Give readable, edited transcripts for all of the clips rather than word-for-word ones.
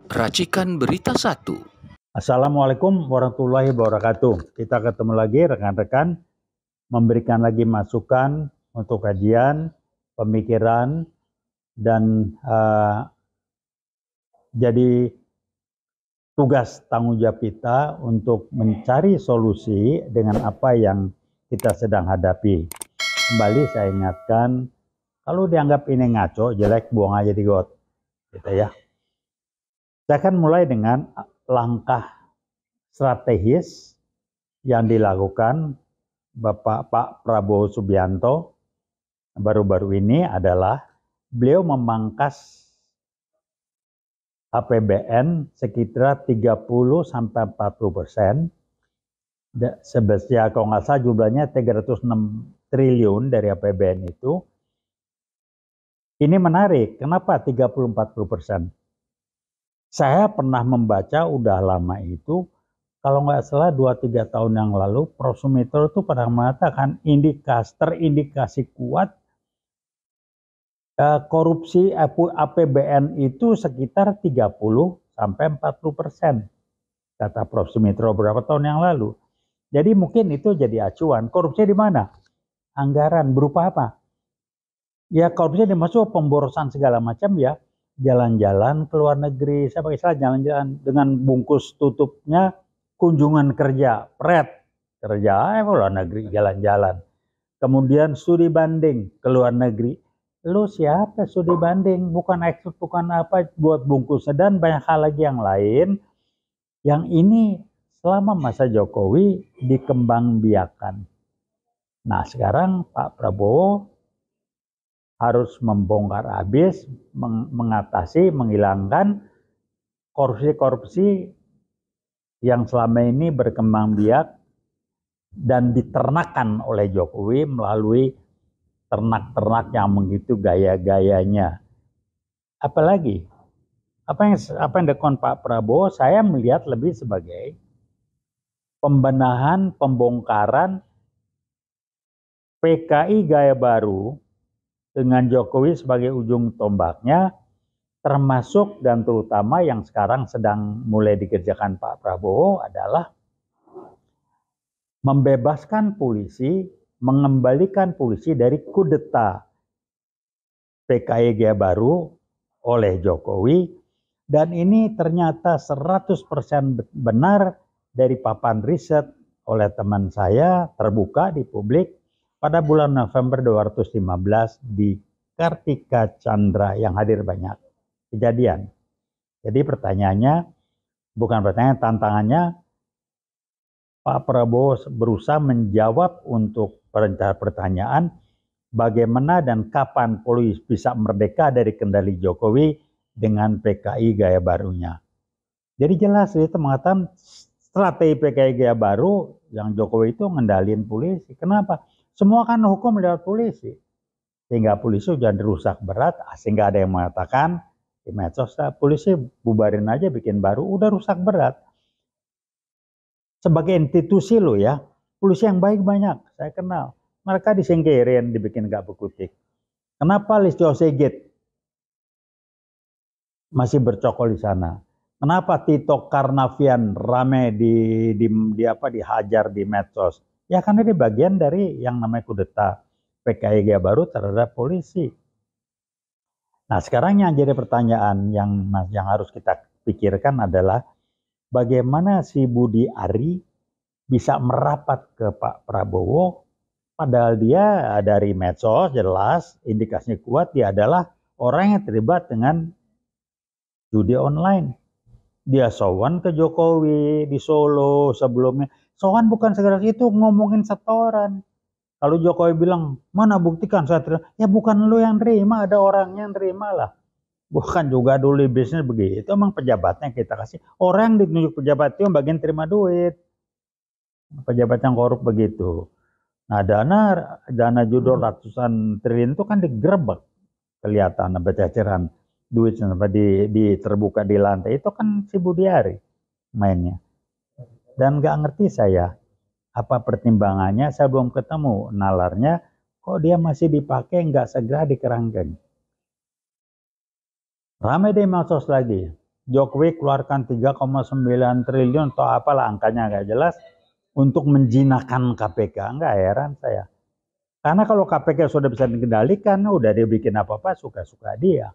Racikan Berita 1. Assalamualaikum warahmatullahi wabarakatuh. Kita ketemu lagi rekan-rekan, memberikan lagi masukan untuk kajian, pemikiran, dan jadi tugas tanggung jawab kita untuk mencari solusi dengan apa yang kita sedang hadapi. Kembali saya ingatkan, kalau dianggap ini ngaco, jelek, buang aja di got, gitu ya. Saya akan mulai dengan langkah strategis yang dilakukan Pak Prabowo Subianto baru-baru ini adalah beliau memangkas APBN sekitar 30-40%. Sebesar kalau nggak salah jumlahnya 306 triliun dari APBN itu. Ini menarik, kenapa 30-40%? Saya pernah membaca udah lama itu, kalau nggak salah 2-3 tahun yang lalu, Prosumetro itu pernah mengatakan terindikasi kuat korupsi APBN itu sekitar 30-40%, kata Prosumetro beberapa tahun yang lalu. Jadi mungkin itu jadi acuan. Korupsi di mana? Anggaran berupa apa? Ya korupsi dimaksud pemborosan segala macam ya. Jalan-jalan ke luar negeri, saya pakai istilah jalan-jalan dengan bungkus tutupnya kunjungan kerja, kerja ke luar negeri, jalan-jalan. Kemudian studi banding ke luar negeri. Lu siapa studi banding? Bukan ekspor, bukan apa, buat bungkus. Dan banyak hal lagi yang lain. Yang ini selama masa Jokowi dikembangbiakan. Nah sekarang Pak Prabowo harus membongkar habis, mengatasi, menghilangkan korupsi-korupsi yang selama ini berkembang biak dan diternakan oleh Jokowi melalui ternak-ternak yang begitu gaya-gayanya. Apalagi apa yang dilakukan Pak Prabowo, saya melihat lebih sebagai pembenahan, pembongkaran PKI gaya baru dengan Jokowi sebagai ujung tombaknya, termasuk dan terutama yang sekarang sedang mulai dikerjakan Pak Prabowo adalah membebaskan polisi, mengembalikan polisi dari kudeta PKI gaya baru oleh Jokowi, dan ini ternyata 100% benar dari papan riset oleh teman saya, terbuka di publik pada bulan November 2015 di Kartika Chandra yang hadir banyak kejadian. Jadi pertanyaannya, bukan pertanyaan, tantangannya Pak Prabowo berusaha menjawab untuk pertanyaan bagaimana dan kapan polisi bisa merdeka dari kendali Jokowi dengan PKI gaya barunya. Jadi jelas itu mengatakan strategi PKI gaya baru yang Jokowi itu ngendalin polisi. Kenapa? Semua kan hukum lewat polisi. Sehingga polisi sudah dirusak berat, sehingga ada yang mengatakan di medsos, polisi bubarin aja bikin baru, udah rusak berat. Sebagai institusi loh ya, polisi yang baik banyak, saya kenal. Mereka disingkirin, dibikin gak berkutik. Kenapa Listio Sigit masih bercokol di sana? Kenapa Tito Karnavian rame dihajar di medsos? Ya karena dia bagian dari yang namanya kudeta PKI gaya baru terhadap polisi. Nah sekarang yang jadi pertanyaan yang harus kita pikirkan adalah bagaimana si Budi Ari bisa merapat ke Pak Prabowo, padahal dia dari medsos jelas indikasinya kuat dia adalah orang yang terlibat dengan judi online. Dia sowan ke Jokowi di Solo sebelumnya. Sowan bukan sekedar itu, ngomongin setoran. Kalau Jokowi bilang, mana buktikan saya terima. Ya bukan lu yang terima, ada orangnya yang terima lah. Bukan juga dulu bisnis begitu, emang pejabatnya kita kasih. Orang yang ditunjuk pejabat itu yang bagian terima duit. Pejabat yang korup begitu. Nah dana judul ratusan triliun itu kan digerebek. Kelihatan bececeran duit sampai terbuka di lantai. Itu kan si Budi Ari mainnya. Dan gak ngerti saya apa pertimbangannya, saya belum ketemu nalarnya, kok dia masih dipakai nggak segera dikerangkeng. Ramai deh medsos lagi, Jokowi keluarkan 3,9 triliun atau apalah angkanya nggak jelas untuk menjinakkan KPK. Nggak heran saya. Karena kalau KPK sudah bisa dikendalikan, udah dia bikin apa-apa suka-suka dia.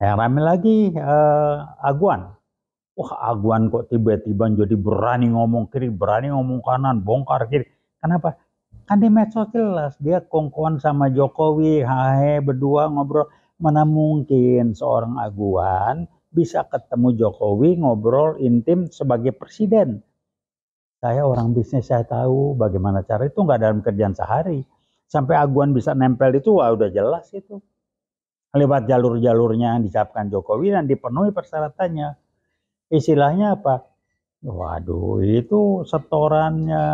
Yang rame lagi Aguan. Wah, Aguan kok tiba-tiba jadi berani ngomong kiri, berani ngomong kanan, bongkar kiri. Kenapa? Kan di medsos jelas dia kongkoan sama Jokowi, hahe berdua ngobrol. Mana mungkin seorang Aguan bisa ketemu Jokowi ngobrol intim sebagai presiden. Saya orang bisnis, saya tahu bagaimana cara itu, nggak dalam kerjaan sehari. Sampai Aguan bisa nempel itu, wah udah jelas itu. Lewat jalur-jalurnya yang disiapkan Jokowi dan dipenuhi persyaratannya. Istilahnya apa? Waduh, itu setorannya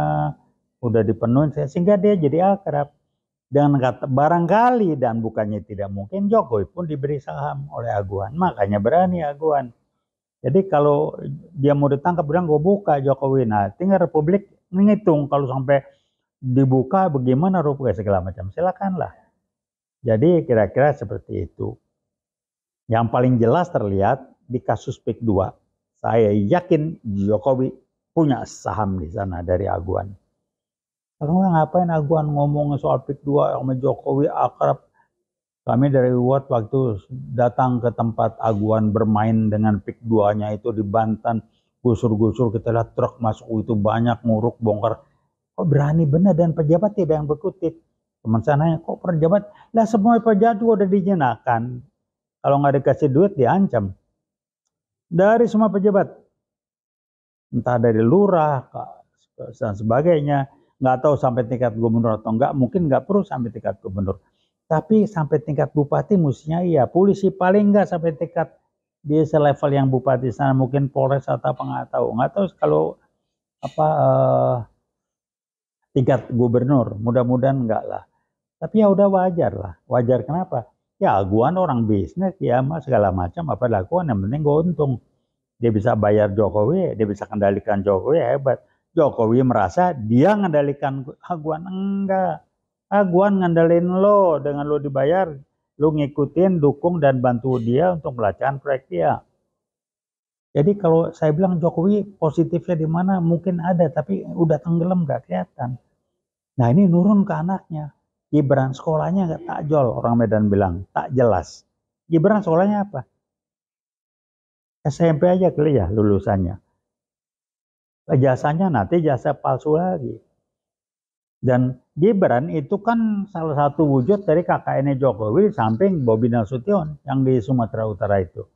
udah dipenuhi sehingga dia jadi akrab. Dengan kata barangkali dan bukannya tidak mungkin Jokowi pun diberi saham oleh Aguan. Makanya berani Aguan. Jadi kalau dia mau ditangkap bilang gue buka Jokowi. Nah tinggal Republik menghitung kalau sampai dibuka bagaimana rupiah segala macam. Silakanlah. Jadi kira-kira seperti itu. Yang paling jelas terlihat di kasus PIK 2. Saya yakin Jokowi punya saham di sana dari Aguan. Kalau nggak ngapain Aguan ngomong soal PIK 2 sama Jokowi akrab. Kami dari World waktu datang ke tempat Aguan bermain dengan PIK 2-nya itu di Banten. Gusur-gusur kita lihat truk masuk itu banyak nguruk bongkar. Kok berani benar dan pejabat tidak yang berkutik. Teman sananya kok pejabat. Lah semua pejabat udah dijinakkan. Kalau nggak dikasih duit diancam. Dari semua pejabat. Entah dari lurah dan sebagainya. Nggak tahu sampai tingkat gubernur atau enggak, mungkin nggak perlu sampai tingkat gubernur. Tapi sampai tingkat bupati mestinya iya. Polisi paling nggak sampai tingkat dia selevel yang bupati sana, mungkin Polres atau apa nggak tahu. Nggak tahu kalau apa tingkat gubernur, mudah-mudahan enggak lah. Tapi ya udah wajar lah. Wajar kenapa? Ya Aguan orang bisnis, ya mas segala macam apa dilakukan yang penting gue untung. Dia bisa bayar Jokowi, dia bisa kendalikan Jokowi, hebat. Jokowi merasa dia ngendalikan Aguan, enggak. Aguan ngandelin lo, dengan lo dibayar, lo ngikutin, dukung dan bantu dia untuk melakukan proyek dia. Jadi kalau saya bilang Jokowi positifnya di mana mungkin ada, tapi udah tenggelam gak kelihatan. Nah ini nurun ke anaknya. Gibran sekolahnya gak takjol, orang Medan bilang, tak jelas. Gibran sekolahnya apa? SMP aja kali ya lulusannya. Jasanya nanti jasa palsu lagi. Dan Gibran itu kan salah satu wujud dari KKN Jokowi di samping Bobi Nasution yang di Sumatera Utara itu.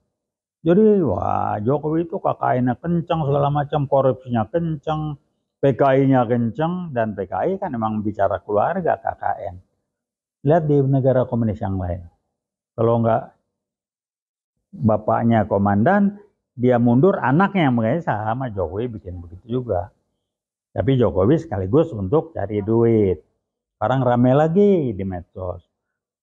Jadi wah Jokowi itu KKN-nya kencang segala macam, korupsinya kencang, PKI-nya kencang, dan PKI kan memang bicara keluarga KKN. Lihat di negara komunis yang lain. Kalau enggak bapaknya komandan, dia mundur, anaknya yang mengenai sama Jokowi bikin begitu juga. Tapi Jokowi sekaligus untuk cari duit. Sekarang rame lagi di medsos.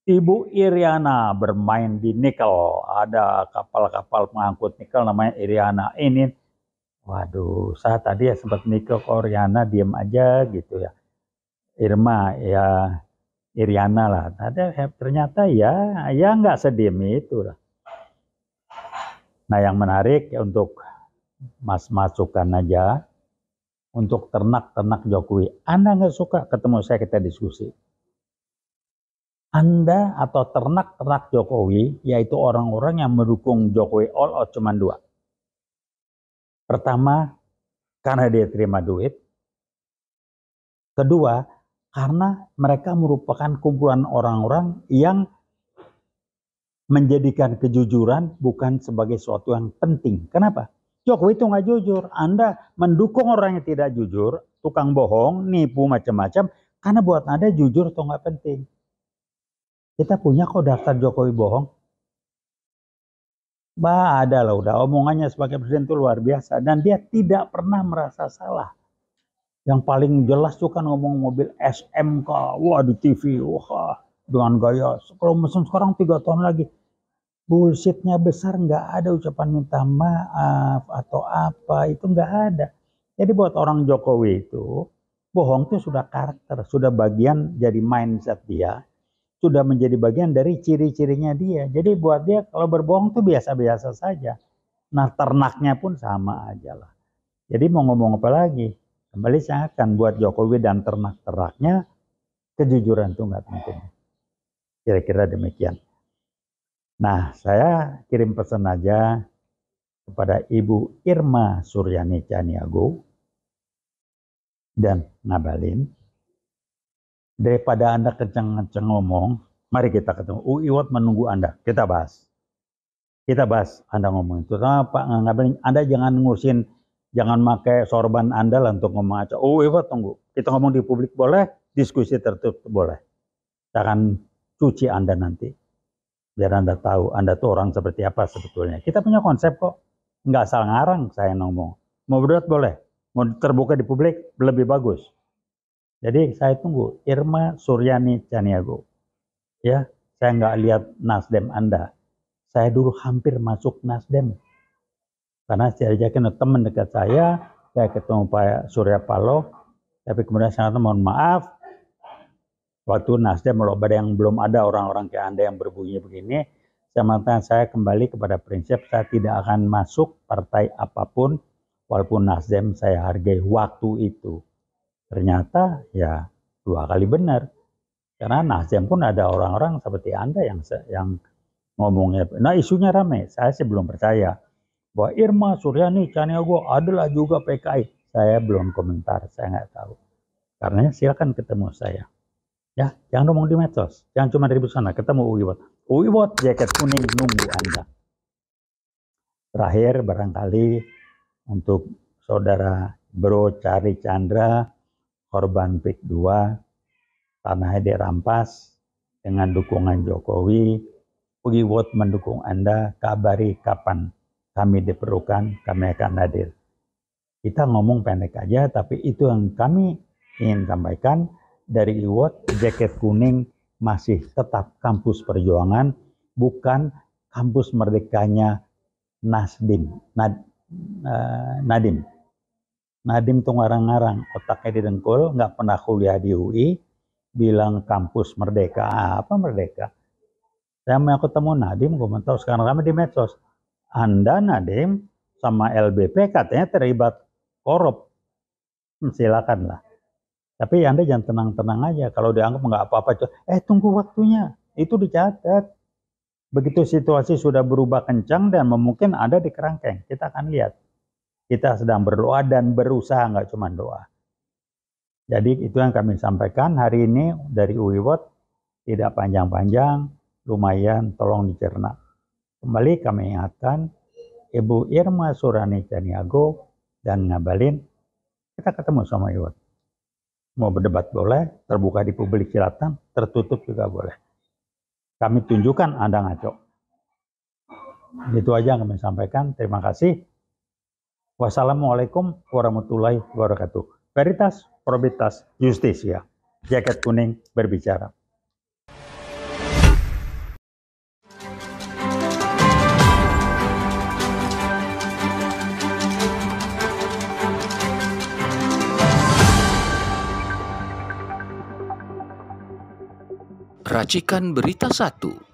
Ibu Iriana bermain di nikel. Ada kapal-kapal pengangkut nikel namanya Iriana. Ini, waduh, saya tadi ya sempat nikel ke Iriana, diem aja gitu ya. Irma, ya Iriana lah. Ternyata ya nggak sediem itu lah. Nah yang menarik untuk masukan aja untuk ternak-ternak Jokowi. Anda nggak suka ketemu saya kita diskusi. Anda atau ternak-ternak Jokowi yaitu orang-orang yang mendukung Jokowi all out cuma dua. Pertama karena dia terima duit. Kedua karena mereka merupakan kumpulan orang-orang yang menjadikan kejujuran bukan sebagai sesuatu yang penting. Kenapa? Jokowi itu nggak jujur. Anda mendukung orang yang tidak jujur, tukang bohong, nipu macam-macam, karena buat Anda jujur itu nggak penting. Kita punya kok daftar Jokowi bohong. Bah, ada lah udah omongannya sebagai presiden itu luar biasa dan dia tidak pernah merasa salah. Yang paling jelas tuh kan ngomong mobil SMK, wah di TV, wah dengan gaya. Kalau mesin sekarang 3 tahun lagi. Bullshitnya besar, nggak ada ucapan minta maaf atau apa, itu nggak ada. Jadi buat orang Jokowi itu, bohong itu sudah karakter, sudah bagian jadi mindset dia, sudah menjadi bagian dari ciri-cirinya dia. Jadi buat dia kalau berbohong itu biasa-biasa saja. Nah ternaknya pun sama aja lah. Jadi mau ngomong apa lagi? Kembali saya akan buat Jokowi dan ternak-ternaknya kejujuran itu nggak penting. Kira-kira demikian. Nah saya kirim pesan aja kepada Ibu Irma Suryani Caniago dan Ngabalin, daripada Anda kencang-kencang ngomong, mari kita ketemu. Iwat menunggu Anda, kita bahas. Kita bahas Anda ngomong itu. Sama Pak Ngabalin, Anda jangan ngurusin, jangan pakai sorban Anda lah untuk ngomong aja. Iwat tunggu, kita ngomong di publik boleh, diskusi tertutup boleh. Saya akan cuci Anda nanti, biar Anda tahu Anda tuh orang seperti apa sebetulnya. Kita punya konsep kok. Nggak salah ngarang saya ngomong. Mau berdebat boleh, mau terbuka di publik lebih bagus. Jadi saya tunggu Irma Suryani Caniago. Ya, saya nggak lihat Nasdem Anda. Saya dulu hampir masuk Nasdem. Karena saya ajakin teman dekat saya ketemu Pak Surya Paloh. Tapi kemudian saya kata mohon maaf, waktu Nasdem kalau ada yang belum ada orang-orang kayak Anda yang berbunyi begini, saya mengatakan saya kembali kepada prinsip saya tidak akan masuk partai apapun walaupun Nasdem saya hargai waktu itu. Ternyata ya 2 kali benar. Karena Nasdem pun ada orang-orang seperti Anda yang ngomongnya. Nah isunya ramai. Saya sih belum percaya bahwa Irma Suryani Caniago adalah juga PKI. Saya belum komentar, saya nggak tahu. Karena silakan ketemu saya. Ya, jangan ngomong di medsos. Jangan cuma ribut sana. Ketemu Uiwot. Uiwot jaket kuning nunggu Anda. Terakhir barangkali untuk saudara Bro Cari Chandra, korban PIK 2, tanahnya dirampas dengan dukungan Jokowi. Uiwot mendukung Anda. Kabari kapan kami diperlukan, kami akan hadir. Kita ngomong pendek aja, tapi itu yang kami ingin sampaikan. Dari Iwot, jaket kuning masih tetap kampus perjuangan, bukan kampus merdekanya Nadim. Nadim tuh ngarang-ngarang, otaknya didengkul, nggak pernah kuliah di UI, bilang kampus merdeka. Apa merdeka? Saya mau ketemu Nadim, gue tahu sekarang kami di medsos. Anda Nadim sama LBP katanya terlibat korup. Silakanlah. Tapi Anda jangan tenang-tenang aja. Kalau dianggap nggak apa-apa, tunggu waktunya. Itu dicatat. Begitu situasi sudah berubah kencang dan mungkin Anda di kerangkeng. Kita akan lihat. Kita sedang berdoa dan berusaha, nggak cuma doa. Jadi itu yang kami sampaikan hari ini dari Uiwot. Tidak panjang-panjang, lumayan, tolong dicerna. Kembali kami ingatkan, Ibu Irma Suryani Caniago dan Ngabalin, kita ketemu sama Iwot. Mau berdebat boleh, terbuka di publik silakan, tertutup juga boleh. Kami tunjukkan Anda ngaco. Itu aja yang kami sampaikan. Terima kasih. Wassalamualaikum warahmatullahi wabarakatuh. Veritas, probitas, justisia. Jaket kuning berbicara. Racikan Berita 1.